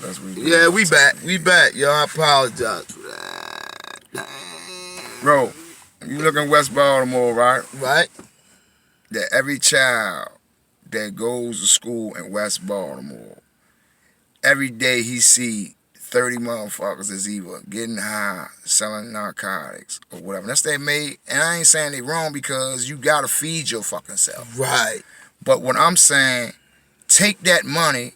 That's what Yeah, we back. We back, yo. I apologize for that. Bro, you look in West Baltimore, right? Right? That every child that goes to school in West Baltimore, every day he see 30 motherfuckers is either getting high, selling narcotics, or whatever. That's they made, and I ain't saying they wrong because you gotta feed your fucking self. Right. But what I'm saying, take that money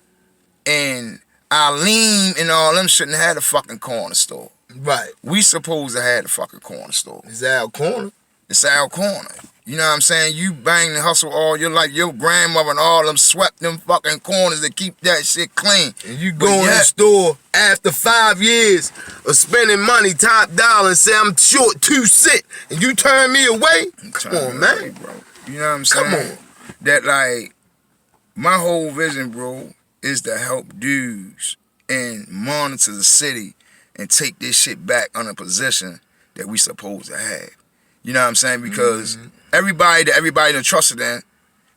and Aleem and all them shouldn't have had a fucking corner store. Right. We supposed to have the fucking corner store. It's our corner. It's our corner. You know what I'm saying? You bang and hustle all your life. Your grandmother and all them swept them fucking corners to keep that shit clean. And you go in the store after 5 years of spending money top dollar and say I'm short 2 cents and you turn me away? Come on, man. Away, bro. You know what I'm saying? Come on. That like, my whole vision, bro, is to help dudes and monitor the city and take this shit back on a position that we supposed to have. You know what I'm saying? Because everybody done trusted in,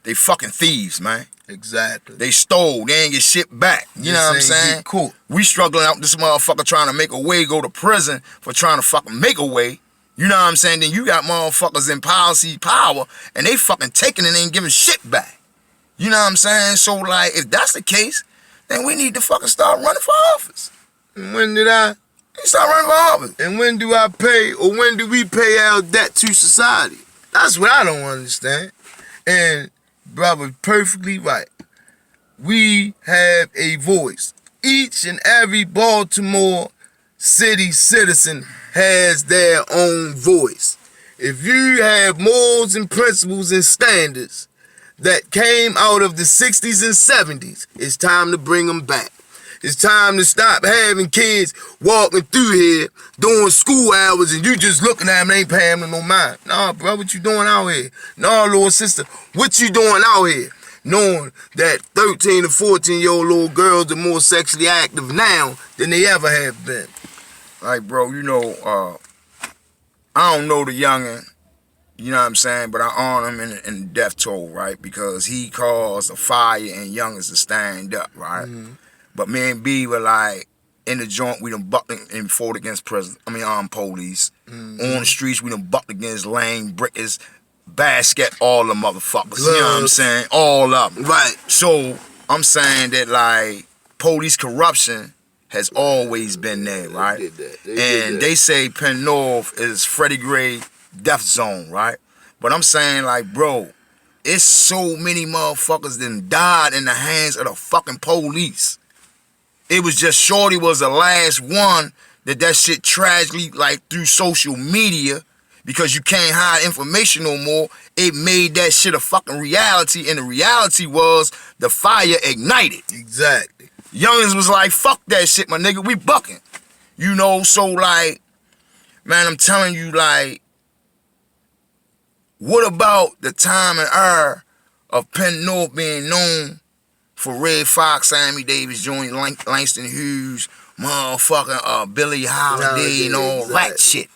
they fucking thieves, man. Exactly. They stole. They ain't get shit back. You know what I'm saying? Cool. We struggling out this motherfucker trying to make a way, go to prison for trying to fucking make a way. You know what I'm saying? Then you got motherfuckers in policy power and they fucking taking and ain't giving shit back. You know what I'm saying? So like, if that's the case, then we need to fucking start running for office. And when did I? Start running for office. And when do I pay, or when do we pay our debt to society? That's what I don't understand. And brother, perfectly right. We have a voice. Each and every Baltimore City citizen has their own voice. If you have morals and principles and standards that came out of the 60s and 70s, it's time to bring them back. It's time to stop having kids walking through here doing school hours and you just looking at them and ain't paying them no mind. Nah, bro, what you doing out here? Nah, little sister, what you doing out here? Knowing that 13 to 14-year-old little girls are more sexually active now than they ever have been. Like, bro, you know, I don't know the youngin', you know what I'm saying, but I honor him in the death toll, right? Because he caused a fire and youngins to stand up, right? But me and B were like, in the joint, we done bucked and fought against police. On the streets, we done bucked against lame brickers, basket, all the motherfuckers. You know what I'm saying? All of them. Right. So, I'm saying that, like, police corruption has always been there, right? They say Penn North is Freddie Gray death zone, right? But I'm saying, like, bro, it's so many motherfuckers that died in the hands of the fucking police. It was just Shorty was the last one that shit tragically, like, through social media, because you can't hide information no more, it made that shit a fucking reality, and the reality was the fire ignited. Exactly. Youngins was like, fuck that shit, my nigga, we bucking. You know, so like, man, I'm telling you, like, what about the time and era of Penn North being known for Red Fox, Sammy Davis, Jr., Langston Hughes, motherfucking Billie Holiday and all that shit?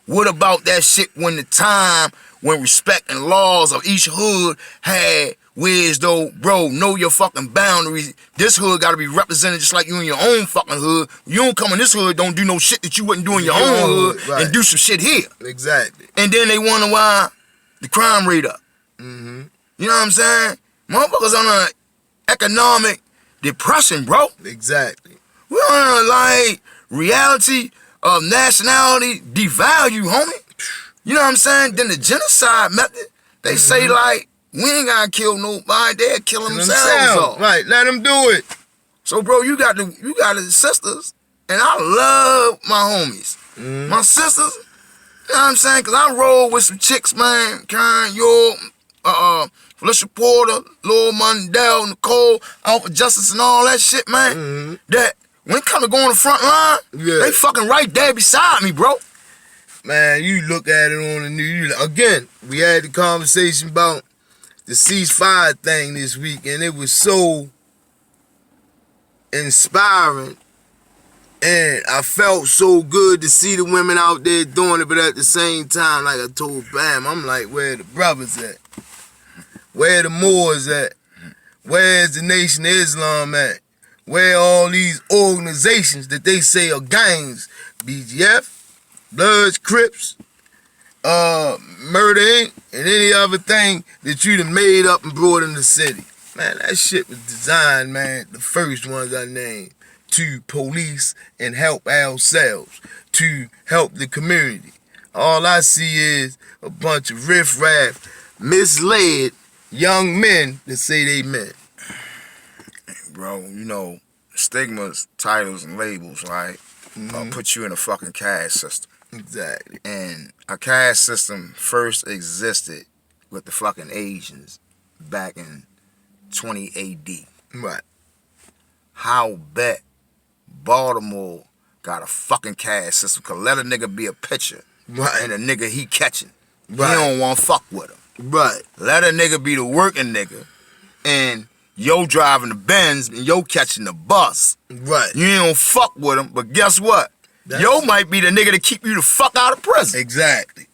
What about that shit when the time when respect and laws of each hood had whereas though, bro, know your fucking boundaries. This hood gotta be represented just like you in your own fucking hood. You don't come in this hood, don't do no shit that you wouldn't do in your own hood, and do some shit here. Exactly. And then they wonder why the crime rate up. You know what I'm saying? Motherfuckers on an economic depression, bro. Exactly. We on a, like, reality of nationality devalue, homie. You know what I'm saying? Then the genocide method, they say, like, we ain't gotta kill nobody, they're killing themselves off. Right, let them do it. So, bro, you got the sisters, and I love my homies. My sisters, you know what I'm saying? Because I roll with some chicks, man. Karen York, Felicia Porter, Laura Mundell, Nicole, Alpha Justice, and all that shit, man. That when it come to go on the front line, they fucking right there beside me, bro. Man, you look at it on the news. Again, we had the conversation about the ceasefire thing this week, and it was so inspiring, and I felt so good to see the women out there doing it, but at the same time, like I told Bam, I'm like, where the brothers at? Where the Moors at? Where's the Nation of Islam at? where all these organizations that they say are gangs, BGF, Bloods, Crips, Murder Inc., and any other thing that you done made up and brought in the city. Man, that shit was designed, man, the first ones I named, to police and help ourselves, to help the community. All I see is a bunch of riff-raff, misled young men that say they men. Bro, you know, stigmas, titles, and labels, right, put you in a fucking caste system. Exactly. And a caste system first existed with the fucking Asians back in 20 AD. Right. How bet Baltimore got a fucking caste system? Cause let a nigga be a pitcher. Right. And a nigga he catching. Right. He don't want to fuck with him. Right. Let a nigga be the working nigga. And yo driving the Benz and yo catching the bus. Right. You ain't gonna fuck with him, but guess what? Yo might be the nigga to keep you the fuck out of prison. Exactly.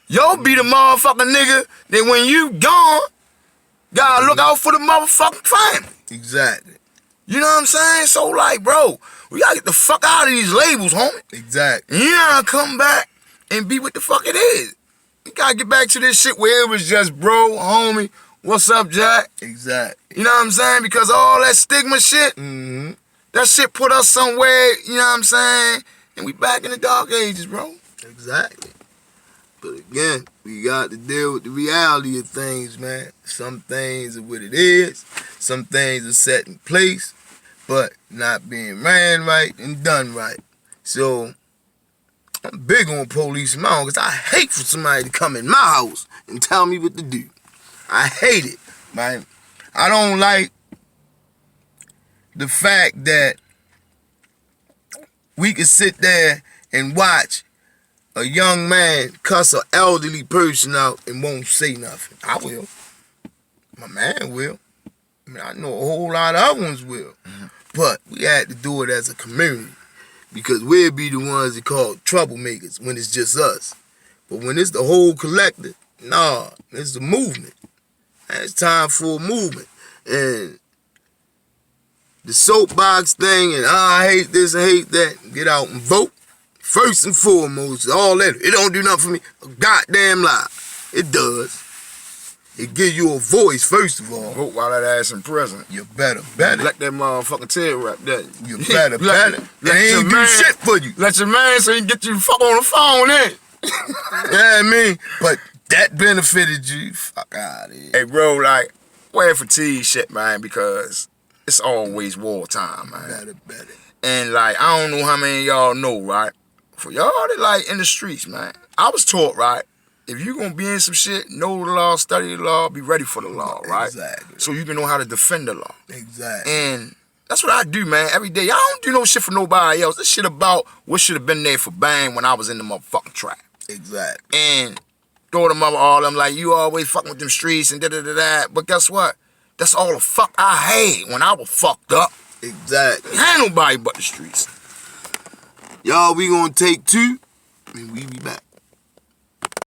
Yo be the motherfucking nigga that when you gone, gotta look out for the motherfucking family. Exactly. You know what I'm saying? So like, bro, we gotta get the fuck out of these labels, homie. Exactly. And you gotta come back and be what the fuck it is. You gotta get back to this shit where it was just, bro, homie, what's up, Jack? Exactly. You know what I'm saying? Because all that stigma shit, that shit put us somewhere, you know what I'm saying? And we back in the dark ages, bro. Exactly. But again, we got to deal with the reality of things, man. Some things are what it is. Some things are set in place, but not being ran right and done right. So, I'm big on police and my own, because I hate for somebody to come in my house and tell me what to do. I hate it, man. I don't like the fact that we can sit there and watch a young man cuss an elderly person out and won't say nothing. I will. My man will. I mean, I know a whole lot of other ones will. But we had to do it as a community, because we'll be the ones that call troublemakers when it's just us. But when it's the whole collective, nah, it's the movement. And it's time for a movement. And the soapbox thing and I hate this, I hate that, get out and vote. First and foremost, all that, it don't do nothing for me. A goddamn lie. It does. It gives you a voice, first of all. Vote while that ass in prison. You better. Let that motherfucking tail wrap that. You better. It ain't do man, shit for you. Let your man so he can get you the fuck on the phone, then. Yeah, I mean, but that benefited you. Fuck out of here. Hey, bro, like, wear fatigue shit, man, because it's always wartime, man. Better. And, like, I don't know how many of y'all know, right? For y'all that, like, in the streets, man, I was taught, right? If you gonna be in some shit, know the law, study the law, be ready for the law, right? Exactly. So you can know how to defend the law. Exactly. And that's what I do, man, every day. I don't do no shit for nobody else. This shit about what should have been there for Bang when I was in the motherfucking trap. Exactly. And throw them up all them like, you always fucking with them streets and da-da-da-da. But guess what? That's all the fuck I had when I was fucked up. Exactly. Ain't nobody but the streets. Y'all, we gonna take two, and we be back.